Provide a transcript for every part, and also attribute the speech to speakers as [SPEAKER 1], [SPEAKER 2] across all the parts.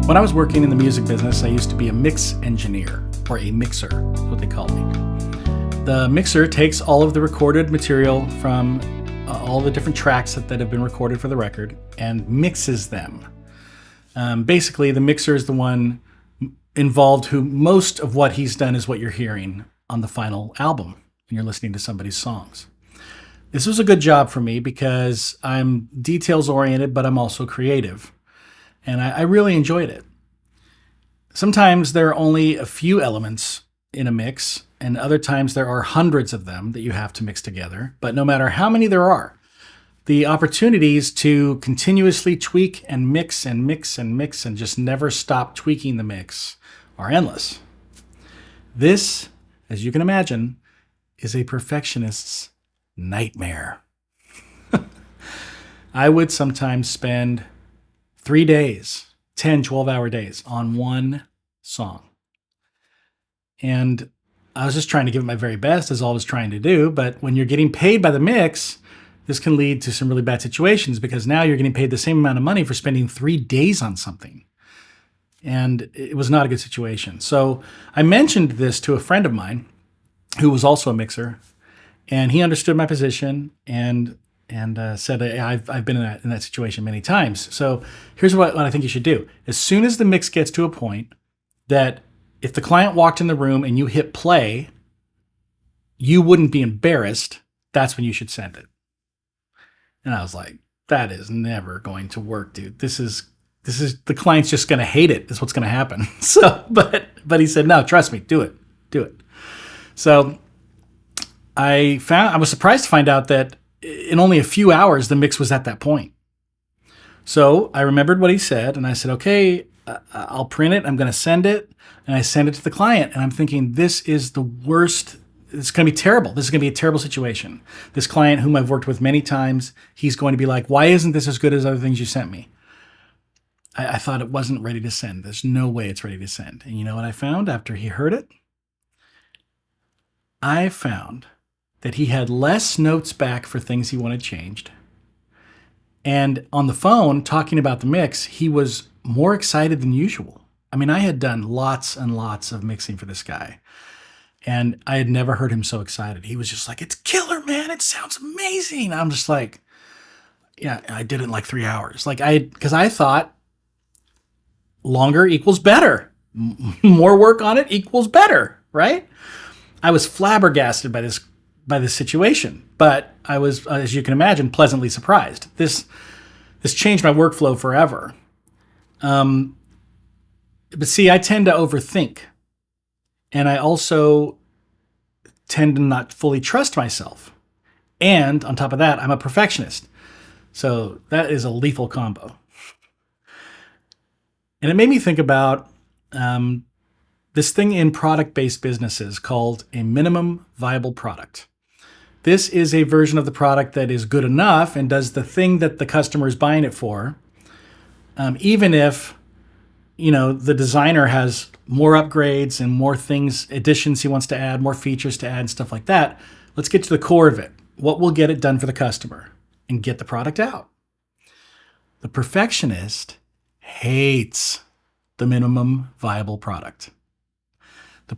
[SPEAKER 1] When I was working in the music business, I used to be a mix engineer, or a mixer, is what they called me. The mixer takes all of the recorded material from all the different tracks that have been recorded for the record and mixes them. Basically, the mixer is the one involved who most of what he's done is what you're hearing on the final album when you're listening to somebody's songs. This was a good job for me because I'm details oriented, but I'm also creative. And I really enjoyed it. Sometimes there are only a few elements in a mix, and other times there are hundreds of them that you have to mix together. But no matter how many there are, the opportunities to continuously tweak and mix and mix and mix and just never stop tweaking the mix are endless. This, as you can imagine, is a perfectionist's nightmare. I would sometimes spend 3 days, 10, 12-hour days on one song. And I was just trying to give it my very best, as I was trying to do. But when you're getting paid by the mix, this can lead to some really bad situations because now you're getting paid the same amount of money for spending 3 days on something. And it was not a good situation. So I mentioned this to a friend of mine who was also a mixer, and he understood my position and said, I've been in that situation many times. So here's what I think you should do. As soon as the mix gets to a point that if the client walked in the room and you hit play, you wouldn't be embarrassed, that's when you should send it. And I was like, that is never going to work, dude. This is the client's just going to hate it, is what's going to happen. So, but he said, no, trust me, do it. So I was surprised to find out that in only a few hours, the mix was at that point. So I remembered what he said, and I said, okay, I'll print it. I'm going to send it. And I send it to the client, and I'm thinking, this is the worst. It's going to be terrible. This is going to be a terrible situation. This client, whom I've worked with many times, he's going to be like, why isn't this as good as other things you sent me? I thought it wasn't ready to send. There's no way it's ready to send. And you know what I found after he heard it? I found that he had less notes back for things he wanted changed. And on the phone, talking about the mix, he was more excited than usual. I mean, I had done lots and lots of mixing for this guy, and I had never heard him so excited. He was just like, it's killer, man. It sounds amazing. I'm just like, yeah, I did it in like 3 hours. Because I thought longer equals better. More work on it equals better, right? I was flabbergasted by this situation, but I was, as you can imagine, pleasantly surprised. This changed my workflow forever. But see, I tend to overthink, and I also tend to not fully trust myself. And on top of that, I'm a perfectionist. So that is a lethal combo. And it made me think about this thing in product-based businesses called a minimum viable product. This is a version of the product that is good enough and does the thing that the customer is buying it for, even if the designer has more upgrades and more things, additions he wants to add, more features to add, and stuff like that. Let's get to the core of it. What will get it done for the customer and get the product out? The perfectionist hates the minimum viable product. The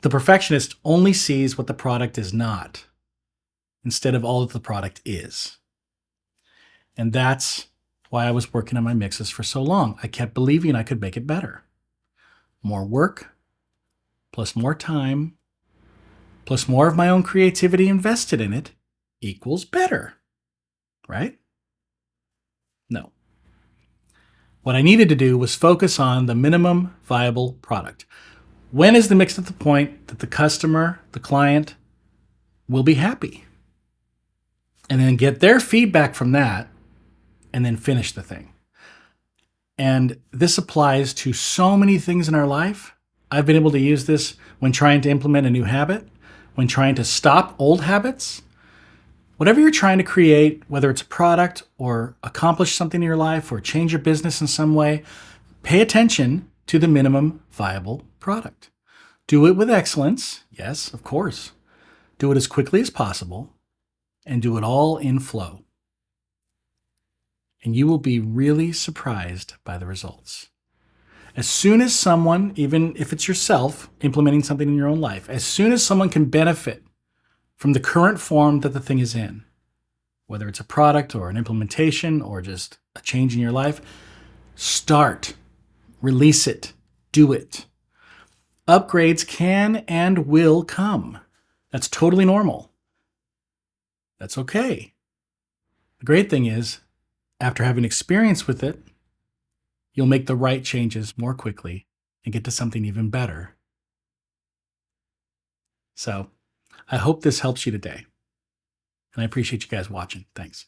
[SPEAKER 1] perfectionist only sees what the product is not, instead of all that the product is. And that's why I was working on my mixes for so long. I kept believing I could make it better. More work, plus more time, plus more of my own creativity invested in it equals better, right? No. What I needed to do was focus on the minimum viable product. When is the mix at the point that the customer, the client, will be happy? And then get their feedback from that, and then finish the thing. And this applies to so many things in our life. I've been able to use this when trying to implement a new habit, when trying to stop old habits. Whatever you're trying to create, whether it's a product or accomplish something in your life or change your business in some way, pay attention to the minimum viable product. Do it with excellence. Yes, of course. Do it as quickly as possible, and do it all in flow. And you will be really surprised by the results. As soon as someone, even if it's yourself implementing something in your own life, as soon as someone can benefit from the current form that the thing is in, whether it's a product or an implementation or just a change in your life, start, release it, do it. Upgrades can and will come. That's totally normal. That's okay. The great thing is, after having experience with it, you'll make the right changes more quickly and get to something even better. So, I hope this helps you today. And I appreciate you guys watching. Thanks.